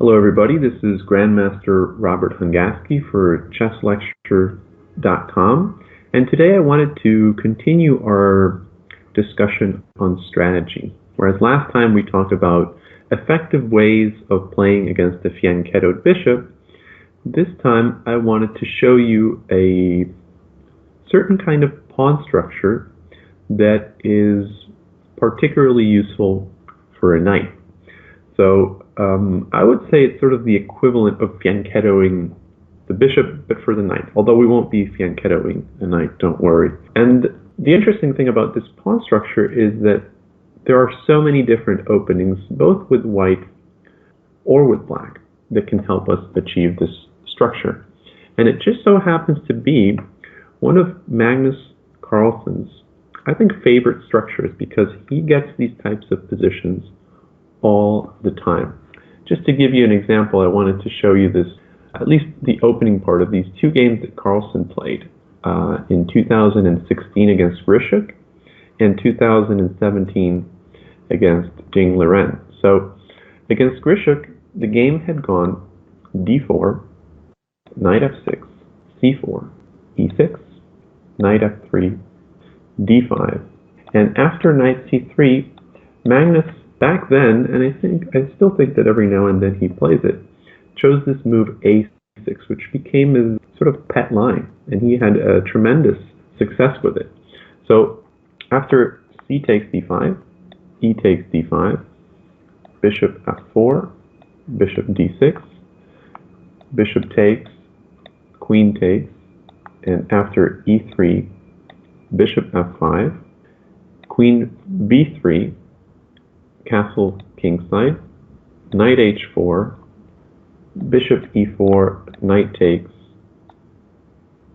Hello everybody, this is Grandmaster Robert Hungaski for chesslecture.com, and today I wanted to continue our discussion on strategy. Whereas last time we talked about effective ways of playing against a fianchettoed bishop, this time I wanted to show you a certain kind of pawn structure that is particularly useful for a knight. So I would say it's sort of the equivalent of fianchettoing the bishop, but for the knight. Although we won't be fianchettoing a knight, don't worry. And the interesting thing about this pawn structure is that there are so many different openings, both with white or with black, that can help us achieve this structure. And it just so happens to be one of Magnus Carlsen's, I think, favorite structures, because he gets these types of positions all the time. Just to give you an example, I wanted to show you this, at least the opening part of these two games that Carlsen played in 2016 against Grishuk and 2017 against Jing Liren. So against Grishuk, the game had gone d4, knight f6, c4, e6, knight f3, d5, and after knight c3, Magnus back then, and I still think that every now and then he plays it, chose this move a6, which became his sort of pet line, and he had a tremendous success with it. So after c takes d5, e takes d5, bishop f4, bishop d6, bishop takes, queen takes, and after e3, bishop f5, queen b3, castle kingside, knight h4, bishop e4, knight takes,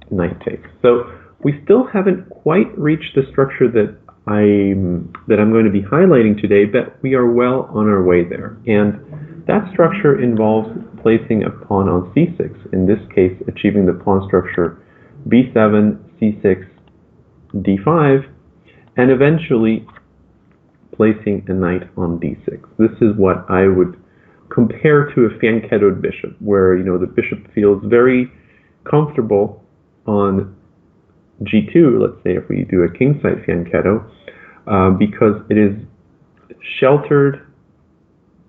knight takes. So we still haven't quite reached the structure that I'm going to be highlighting today, but we are well on our way there. And that structure involves placing a pawn on c6, in this case achieving the pawn structure b7, c6, d5, and eventually placing a knight on d6. This is what I would compare to a fianchettoed bishop, where the bishop feels very comfortable on g2, let's say if we do a kingside fianchetto, because it is sheltered,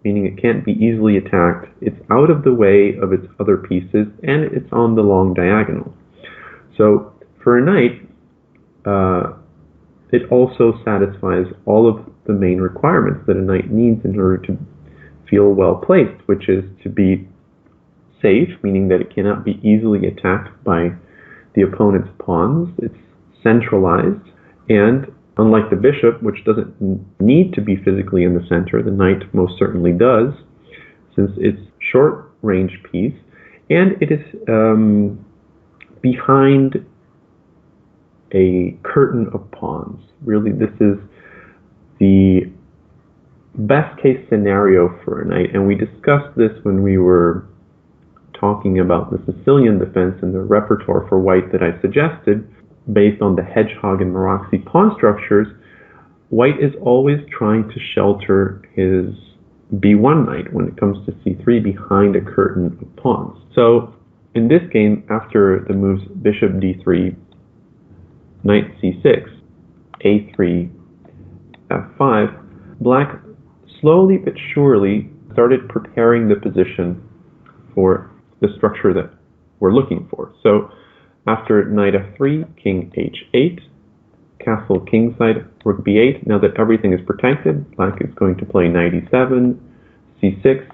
meaning it can't be easily attacked, it's out of the way of its other pieces, and it's on the long diagonal. So for a knight, it also satisfies all of the main requirements that a knight needs in order to feel well placed, which is to be safe, meaning that it cannot be easily attacked by the opponent's pawns. It's centralized, and unlike the bishop, which doesn't need to be physically in the center, the knight most certainly does, since it's short range piece, and it is behind a curtain of pawns. Really, this is the best case scenario for a knight, and we discussed this when we were talking about the Sicilian defense and the repertoire for white that I suggested based on the hedgehog and Maroczy pawn structures. White is always trying to shelter his b1 knight when it comes to c3 behind a curtain of pawns. So in this game, after the moves bishop d3, knight c6, a3, f5, black slowly but surely started preparing the position for the structure that we're looking for. So after knight f3, king h8, castle kingside, rook b8, now that everything is protected, black is going to play knight e7, c6,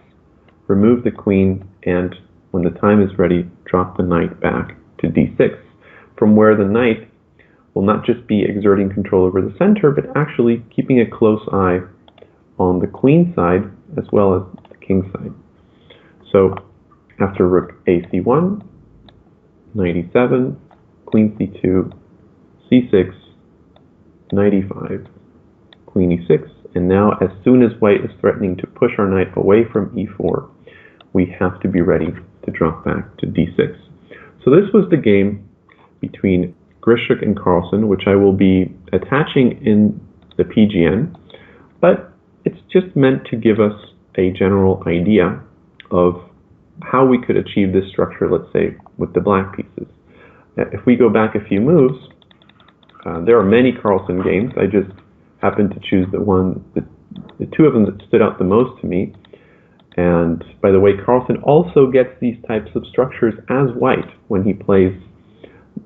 remove the queen, and when the time is ready, drop the knight back to d6, from where the knight will not just be exerting control over the center, but actually keeping a close eye on the queen side as well as the king side. So after rook a c1, knight e7, queen c2, c6, knight e5, queen e6, and now as soon as white is threatening to push our knight away from e4, we have to be ready to drop back to d6. So this was the game between Grishuk and Carlsen, which I will be attaching in the PGN, but it's just meant to give us a general idea of how we could achieve this structure, let's say, with the black pieces. If we go back a few moves, there are many Carlsen games. I just happened to choose the two of them that stood out the most to me. And by the way, Carlsen also gets these types of structures as white when he plays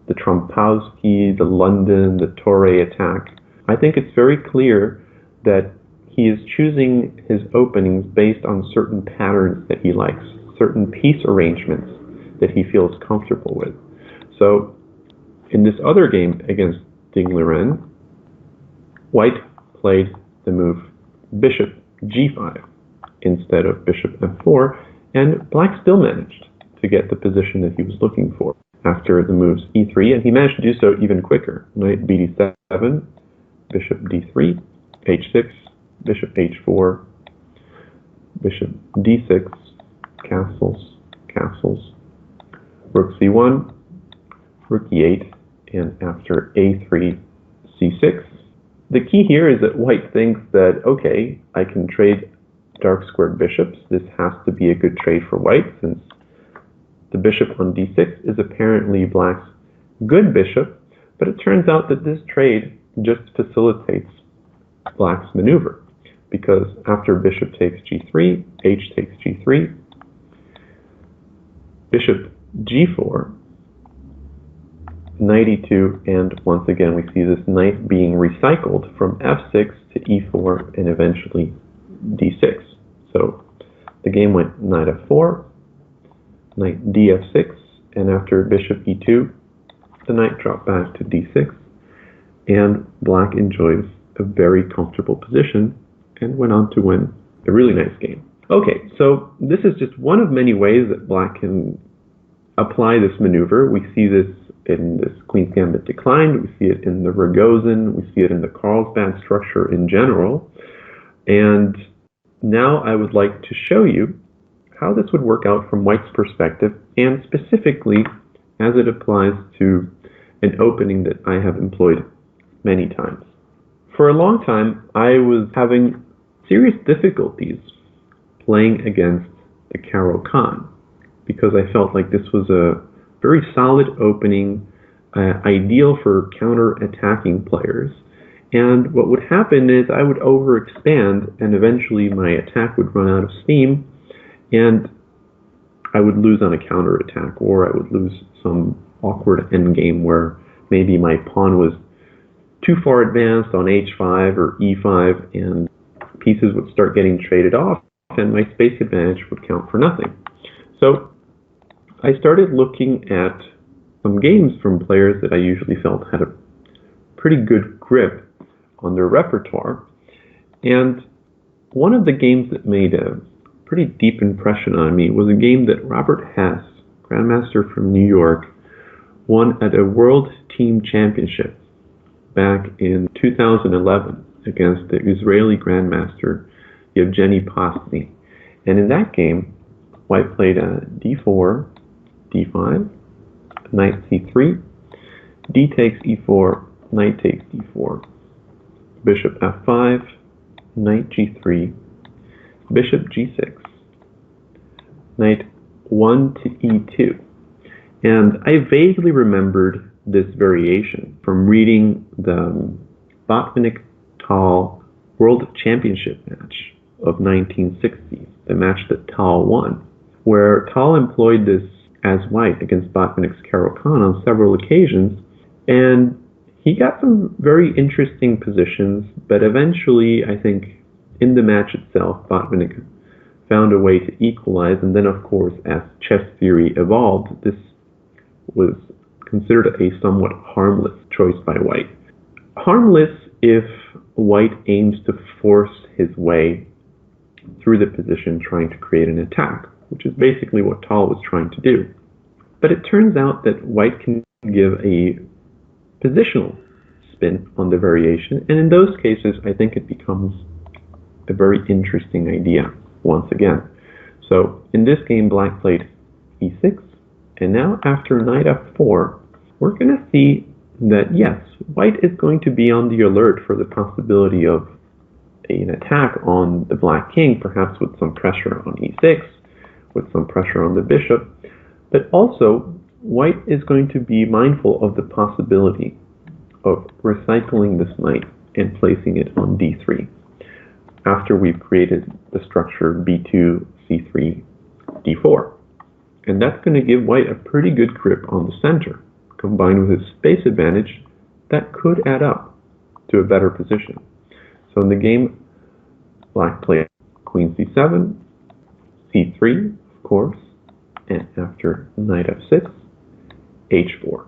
the Trompowsky, the London, the Torre attack. I think it's very clear that he is choosing his openings based on certain patterns that he likes, certain piece arrangements that he feels comfortable with. So in this other game against Ding-Liren, white played the move bishop g5 instead of bishop f4, and black still managed to get the position that he was looking for after the moves e3, and he managed to do so even quicker. Knight bd7, bishop d3, h6, bishop h4, bishop d6, castles, castles, rook c1, rook e8, and after a3, c6. The key here is that white thinks that, okay, I can trade dark squared bishops. This has to be a good trade for white, since the bishop on d6 is apparently black's good bishop, but it turns out that this trade just facilitates black's maneuver, because after bishop takes g3, h takes g3, bishop g4, knight e2, and once again we see this knight being recycled from f6 to e4 and eventually d6. So the game went knight f4, knight df6, and after bishop e2, the knight dropped back to d6, and black enjoys a very comfortable position and went on to win a really nice game. Okay, so this is just one of many ways that black can apply this maneuver. We see this in this Queen's Gambit declined, we see it in the Rogozin, we see it in the Carlsbad structure in general, and now I would like to show you how this would work out from white's perspective, and specifically as it applies to an opening that I have employed many times. For a long time, I was having serious difficulties playing against the Caro-Kann, because I felt like this was a very solid opening, ideal for counter-attacking players. And what would happen is I would overexpand, and eventually my attack would run out of steam, and I would lose on a counterattack, or I would lose some awkward endgame where maybe my pawn was too far advanced on h5 or e5, and pieces would start getting traded off, and my space advantage would count for nothing. So I started looking at some games from players that I usually felt had a pretty good grip on their repertoire, and one of the games that made a pretty deep impression on me was a game that Robert Hess, Grandmaster from New York, won at a World Team Championship back in 2011 against the Israeli Grandmaster Yevgeny Pasny. And in that game, white played a d4, d5, knight c3, d takes e4, knight takes d4, bishop f5, knight g3, bishop g6, knight 1 to e2. And I vaguely remembered this variation from reading the Botvinnik-Tal World Championship match of 1960, the match that Tal won, where Tal employed this as white against Botvinnik's Caro-Kann on several occasions, and he got some very interesting positions, but eventually, I think, in the match itself, Botvinnik found a way to equalize, and then, of course, as chess theory evolved, this was considered a somewhat harmless choice by white. Harmless if white aims to force his way through the position trying to create an attack, which is basically what Tal was trying to do. But it turns out that white can give a positional spin on the variation, and in those cases I think it becomes a very interesting idea once again. So in this game black played e6, and now after knight f4 we're going to see that yes, white is going to be on the alert for the possibility of an attack on the black king, perhaps with some pressure on e6, with some pressure on the bishop. But also, white is going to be mindful of the possibility of recycling this knight and placing it on d3 after we've created the structure b2, c3, d4. And that's going to give white a pretty good grip on the center, combined with his space advantage that could add up to a better position. So in the game, black played queen c7, c3, of course, and after knight f6, h4.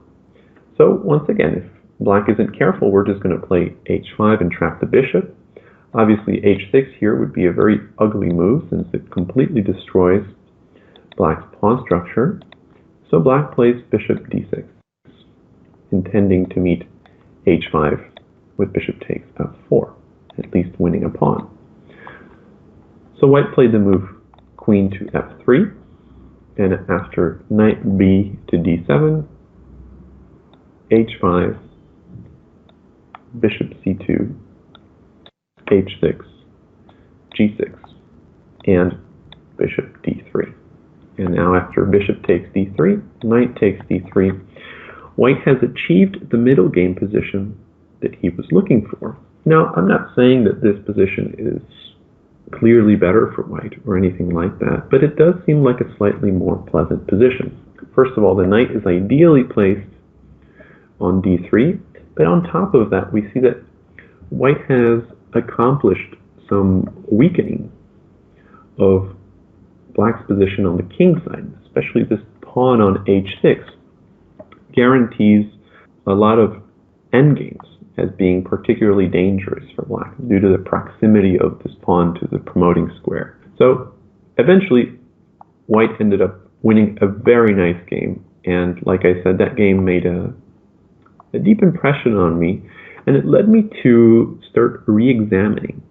So once again, if black isn't careful, we're just going to play h5 and trap the bishop. Obviously, h6 here would be a very ugly move since it completely destroys black's pawn structure. So black plays bishop d6, intending to meet h5 with bishop takes f4, at least winning a pawn. So white played the move queen to f3, and after knight b to d7, h5, bishop c2, h6, g6, and bishop d3. And now after bishop takes d3, knight takes d3, white has achieved the middle game position that he was looking for. Now, I'm not saying that this position is clearly better for white or anything like that, but it does seem like a slightly more pleasant position. First of all, the knight is ideally placed on d3, but on top of that, we see that white has accomplished some weakening of black's position on the king side, especially this pawn on h6 guarantees a lot of endgames as being particularly dangerous for black due to the proximity of this pawn to the promoting square. So eventually, white ended up winning a very nice game, and like I said, that game made a deep impression on me, and it led me to start re-examining,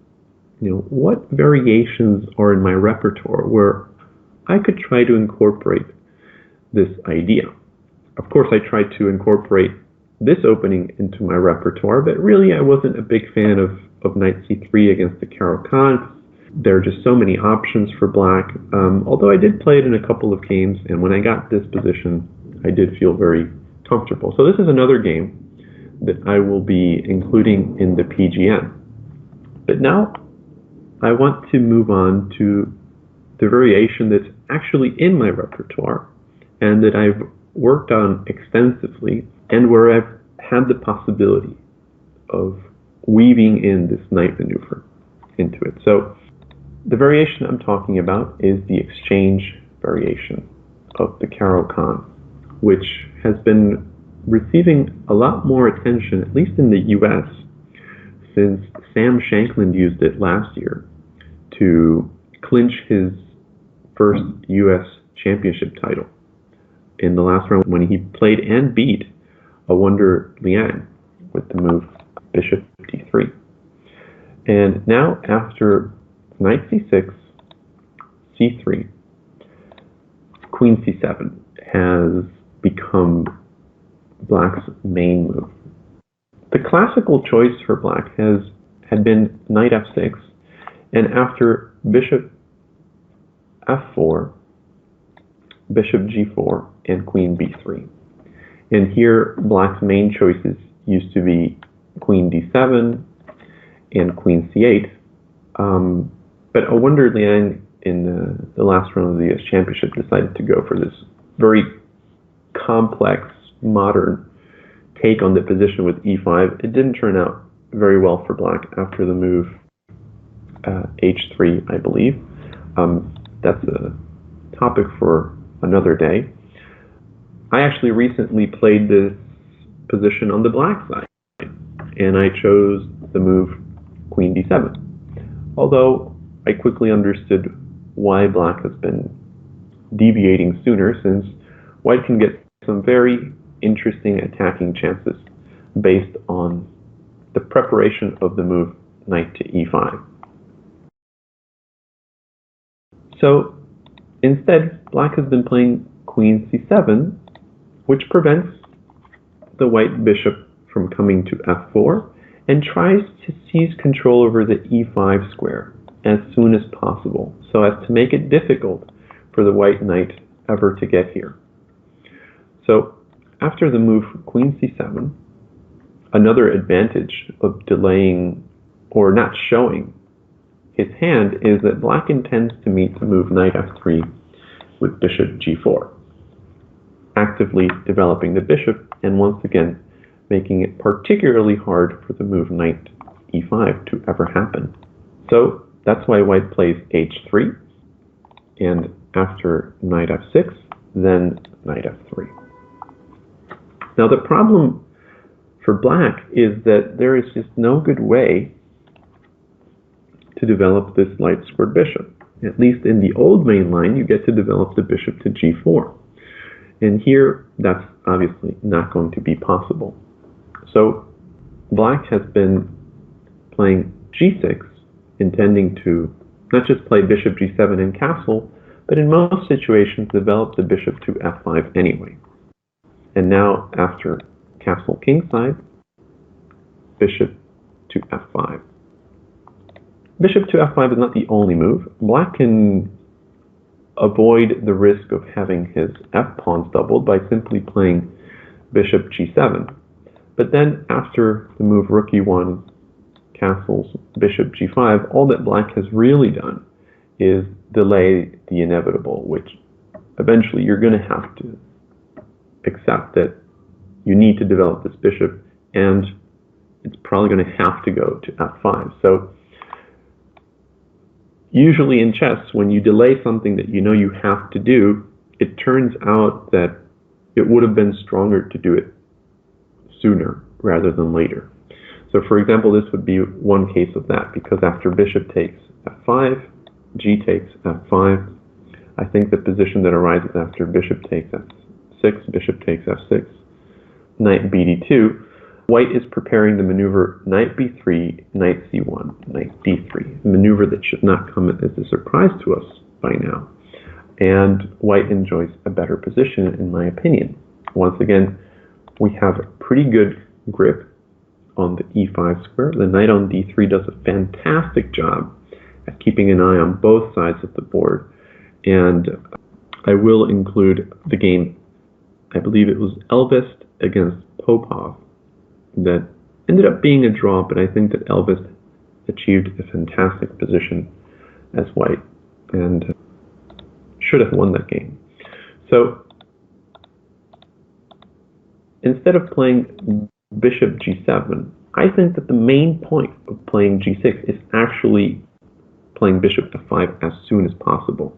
what variations are in my repertoire where I could try to incorporate this idea. Of course, I tried to incorporate this opening into my repertoire, but really I wasn't a big fan of knight c3 against the Caro-Kann. There are just so many options for black, although I did play it in a couple of games, and when I got this position, I did feel very comfortable. So this is another game that I will be including in the PGN. But now I want to move on to the variation that's actually in my repertoire and that I've worked on extensively, and where I've had the possibility of weaving in this knight maneuver into it. So the variation I'm talking about is the exchange variation of the Caro-Kann, which has been receiving a lot more attention, at least in the US, since Sam Shankland used it last year to clinch his first US championship title in the last round when he played and beat a wonder Liang with the move bishop d3. And now after knight c6, c3, queen c7 has become black's main move. The classical choice for black had been knight f6, and after bishop f4, bishop g4, and queen b3. And here black's main choices used to be queen d7 and queen c8, but a wonder Liang in the last round of the US Championship decided to go for this very complex, modern take on the position with e5. It didn't turn out very well for black after the move h3, I believe. That's a topic for another day. I actually recently played this position on the black side, and I chose the move queen d7. Although I quickly understood why black has been deviating sooner, since white can get some very interesting attacking chances based on the preparation of the move knight to e5. So instead, black has been playing queen c7, which prevents the white bishop from coming to f4 and tries to seize control over the e5 square as soon as possible, so as to make it difficult for the white knight ever to get here. So after the move queen c7, another advantage of delaying or not showing his hand is that black intends to meet the move knight f3 with bishop g4, actively developing the bishop and once again making it particularly hard for the move knight e5 to ever happen. So that's why white plays h3, and after knight f6, then knight f3. Now the problem for black is that there is just no good way to develop this light squared bishop. At least in the old main line, you get to develop the bishop to g4. And here, that's obviously not going to be possible. So black has been playing g6, intending to not just play bishop g7 and castle, but in most situations develop the bishop to f5 anyway. And now, after castle kingside, bishop to f5. Bishop to f5 is not the only move. Black can avoid the risk of having his f-pawns doubled by simply playing bishop g7. But then after the move rook e1, castles, bishop g5, all that black has really done is delay the inevitable, which eventually you're going to have to accept that you need to develop this bishop, and it's probably going to have to go to f5. So usually in chess, when you delay something that you know you have to do, it turns out that it would have been stronger to do it sooner rather than later. So for example, this would be one case of that, because after bishop takes f5, g takes f5, I think the position that arises after bishop takes f6, bishop takes f6, knight bd2, white is preparing the maneuver knight b3, knight c1, knight d3, a maneuver that should not come as a surprise to us by now. And white enjoys a better position, in my opinion. Once again, we have a pretty good grip on the e5 square. The knight on d3 does a fantastic job at keeping an eye on both sides of the board. And I will include the game, I believe it was Elvis against Popov, that ended up being a draw, but I think that Elvis achieved a fantastic position as white and should have won that game. So instead of playing bishop g7, I think that the main point of playing g6 is actually playing bishop f5 as soon as possible,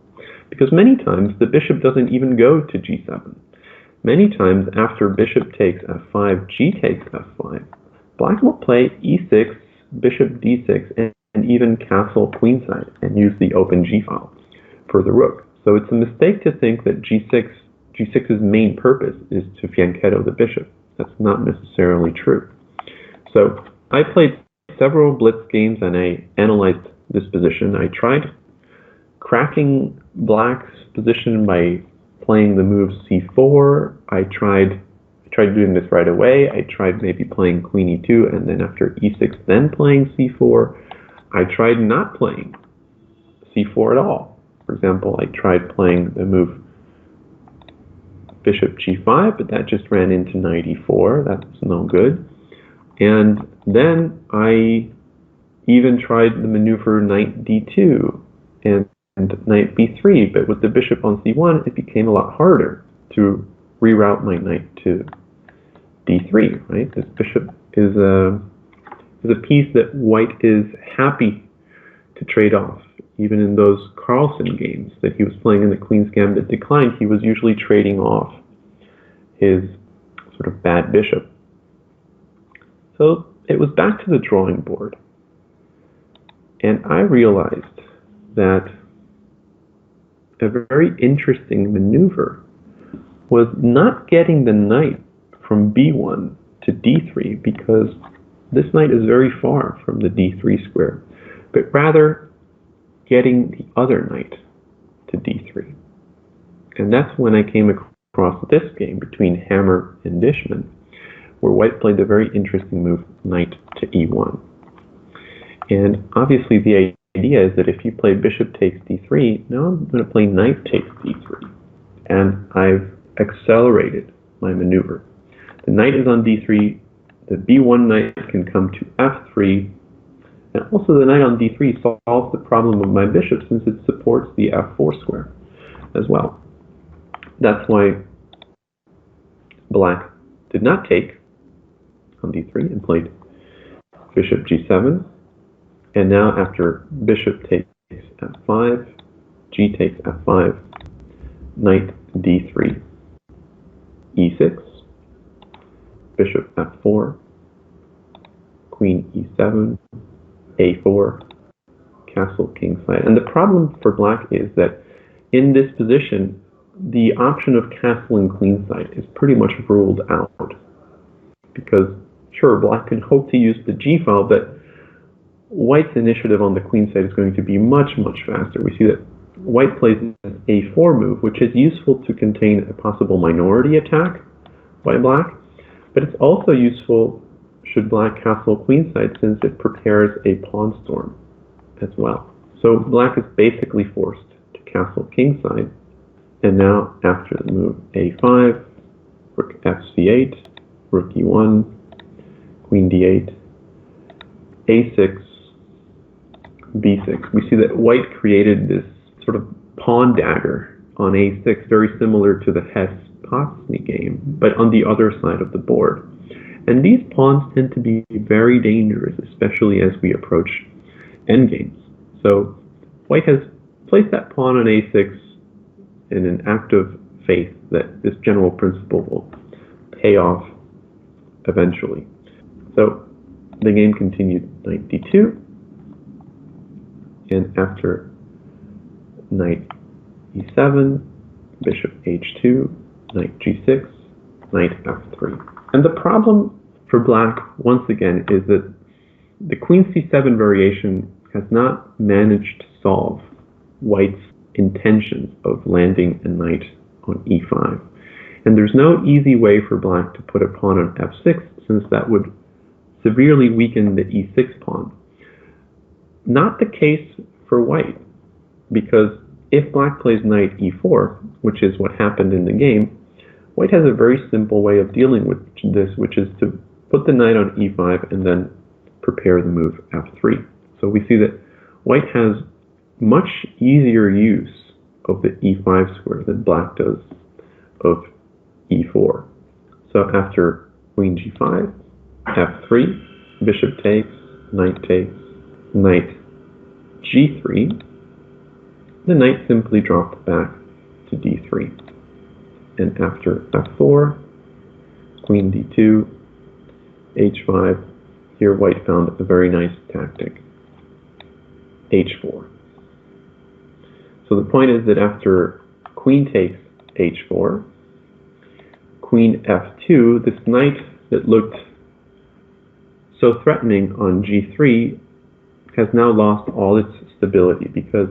because many times the bishop doesn't even go to g7. Many times after bishop takes f5, g takes f5, black will play e6, bishop d6, and even castle queenside and use the open g file for the rook. So it's a mistake to think that g6's main purpose is to fianchetto the bishop. That's not necessarily true. So I played several blitz games and I analyzed this position. I tried cracking black's position by playing the move c4. I tried doing this right away. I tried maybe playing queen e2 and then after e6 then playing c4. I tried not playing c4 at all. For example, I tried playing the move bishop g5, but that just ran into knight e4. That's no good. And then I even tried the maneuver knight d2 and knight b3, but with the bishop on c1, it became a lot harder to reroute my knight to d3, right? This bishop is a piece that white is happy to trade off. Even in those Carlsen games that he was playing in the Queen's Gambit Declined, he was usually trading off his sort of bad bishop. So it was back to the drawing board. And I realized that a very interesting maneuver was not getting the knight from b1 to d3, because this knight is very far from the d3 square, but rather getting the other knight to d3. And that's when I came across this game between Hammer and Dishman, where white played the very interesting move knight to e1. And obviously the idea is that if you play bishop takes d3, now I'm going to play knight takes d3. And I've accelerated my maneuver. The knight is on d3, the b1 knight can come to f3, and also the knight on d3 solves the problem of my bishop since it supports the f4 square as well. That's why black did not take on d3 and played bishop g7. And now after bishop takes f5, g takes f5, knight d3, e6, bishop f4, queen e7, a4, castle kingside. And the problem for black is that in this position, the option of castling queenside is pretty much ruled out. Because, sure, black can hope to use the g file, but white's initiative on the queenside is going to be much, much faster. We see that white plays an a4 move, which is useful to contain a possible minority attack by black, but it's also useful should black castle queenside since it prepares a pawn storm as well. So black is basically forced to castle kingside, and now after the move a5, rook fc8, rook e1, queen d8, a6, b6. We see that white created this sort of pawn dagger on a6, very similar to the Hess-Potsny game, but on the other side of the board. And these pawns tend to be very dangerous, especially as we approach endgames. So white has placed that pawn on a6 in an act of faith that this general principle will pay off eventually. So the game continued knight d2, and after knight e7, bishop h2, knight g6, knight f3. And the problem for black, once again, is that the queen c7 variation has not managed to solve white's intentions of landing a knight on e5. And there's no easy way for black to put a pawn on f6, since that would severely weaken the e6 pawn. Not the case for white, because if black plays knight e4, which is what happened in the game, white has a very simple way of dealing with this, which is to put the knight on e5 and then prepare the move f3. So we see that white has much easier use of the e5 square than black does of e4. So after queen g5, f3, bishop takes, knight g3, the knight simply dropped back to d3. And after f4, queen d2, h5, here white found a very nice tactic, h4. So the point is that after queen takes h4, queen f2, this knight that looked so threatening on g3 has now lost all its stability, because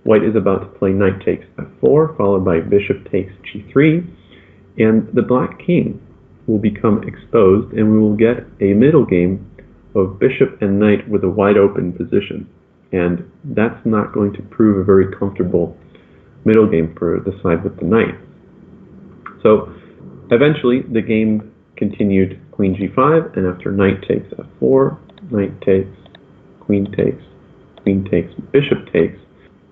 white is about to play knight takes f4, followed by bishop takes g3, and the black king will become exposed, and we will get a middle game of bishop and knight with a wide open position. And that's not going to prove a very comfortable middle game for the side with the knight. So eventually the game continued queen g5, and after knight takes f4, knight takes, queen takes, bishop takes.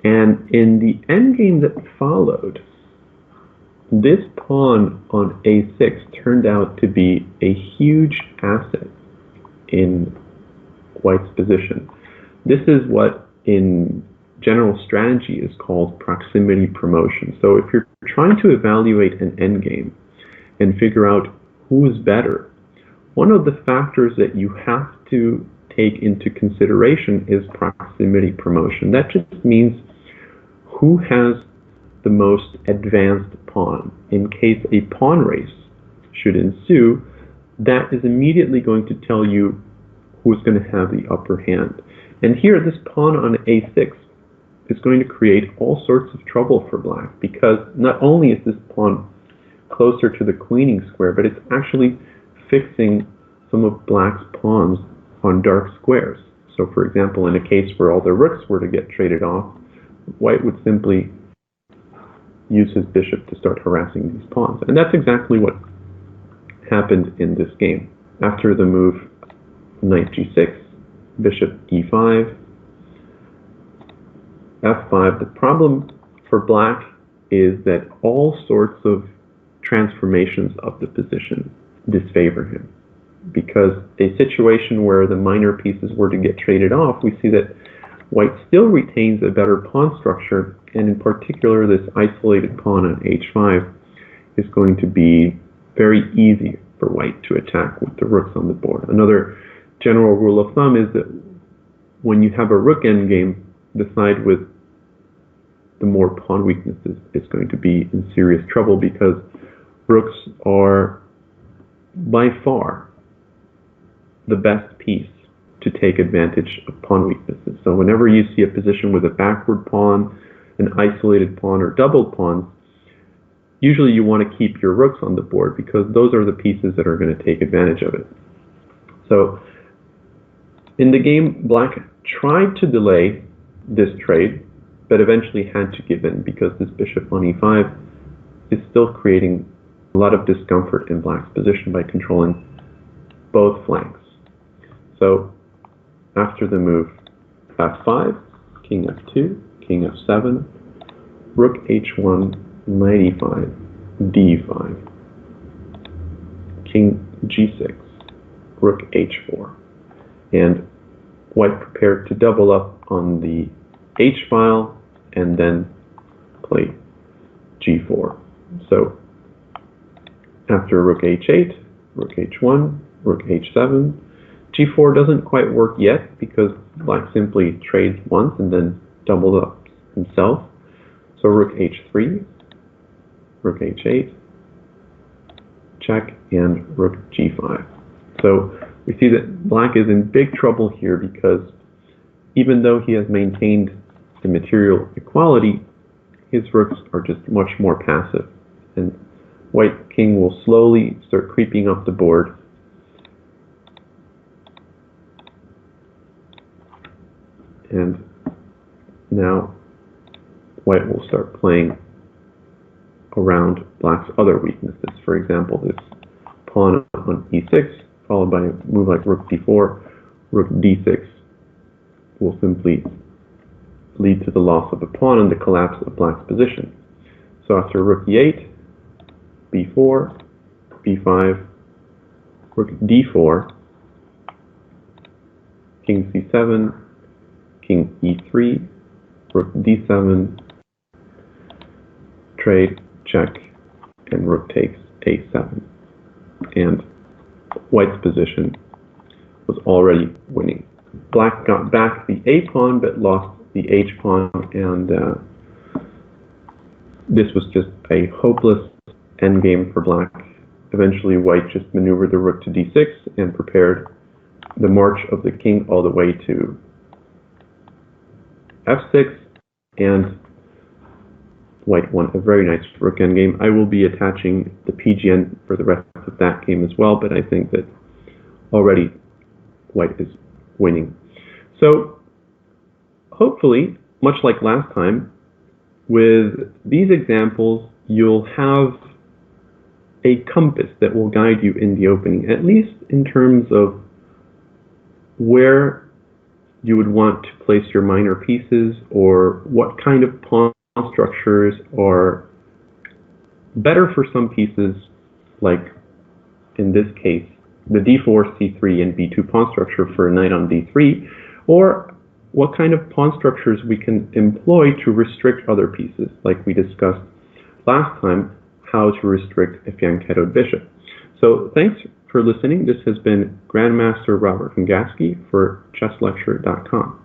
And in the endgame that followed, this pawn on a6 turned out to be a huge asset in white's position. This is what in general strategy is called proximity promotion. So if you're trying to evaluate an endgame and figure out who is better, one of the factors that you have to take into consideration is proximity promotion. That just means who has the most advanced pawn. In case a pawn race should ensue, that is immediately going to tell you who's going to have the upper hand. And here, this pawn on a6 is going to create all sorts of trouble for black, because not only is this pawn closer to the queening square, but it's actually fixing some of black's pawns on dark squares. So for example, in a case where all the rooks were to get traded off, white would simply use his bishop to start harassing these pawns. And that's exactly what happened in this game. After the move knight g6, bishop e5, f5, the problem for black is that all sorts of transformations of the position disfavor him. Because a situation where the minor pieces were to get traded off, we see that white still retains a better pawn structure, and in particular this isolated pawn on h5 is going to be very easy for white to attack with the rooks on the board. Another general rule of thumb is that when you have a rook endgame, the side with the more pawn weaknesses is going to be in serious trouble, because rooks are by far the best piece to take advantage of pawn weaknesses. So whenever you see a position with a backward pawn, an isolated pawn, or doubled pawns, usually you want to keep your rooks on the board because those are the pieces that are going to take advantage of it. So in the game, black tried to delay this trade, but eventually had to give in because this bishop on e5 is still creating a lot of discomfort in black's position by controlling both flanks. So after the move f5, king f2, king f7, rook h1, knight e5, d5, king g6, rook h4, and white prepared to double up on the h file and then play g4. So after rook h8, rook h1, rook h7, g4 doesn't quite work yet because black simply trades once and then doubles up himself. So rook h3, rook h8, check, and rook g5. So we see that black is in big trouble here because even though he has maintained the material equality, his rooks are just much more passive. And white king will slowly start creeping up the board. And now white will start playing around black's other weaknesses. For example, this pawn on e6, followed by a move like rook d4, rook d6 will simply lead to the loss of a pawn and the collapse of black's position. So after rook e8, b4, b5, rook d4, king c7, king e3, rook d7, trade, check, and rook takes a7. And white's position was already winning. Black got back the a pawn but lost the h pawn, and this was just a hopeless endgame for black. Eventually white just maneuvered the rook to d6 and prepared the march of the king all the way to f6, and white won a very nice rook endgame. I will be attaching the PGN for the rest of that game as well, but I think that already white is winning. So hopefully, much like last time, with these examples, you'll have a compass that will guide you in the opening, at least in terms of where you would want to place your minor pieces, or what kind of pawn structures are better for some pieces, like in this case, the d4, c3, and b2 pawn structure for a knight on d3, or what kind of pawn structures we can employ to restrict other pieces, like we discussed last time, how to restrict a fianchettoed bishop. So thanks for listening. This has been Grandmaster Robert Hungaski for chesslecture.com.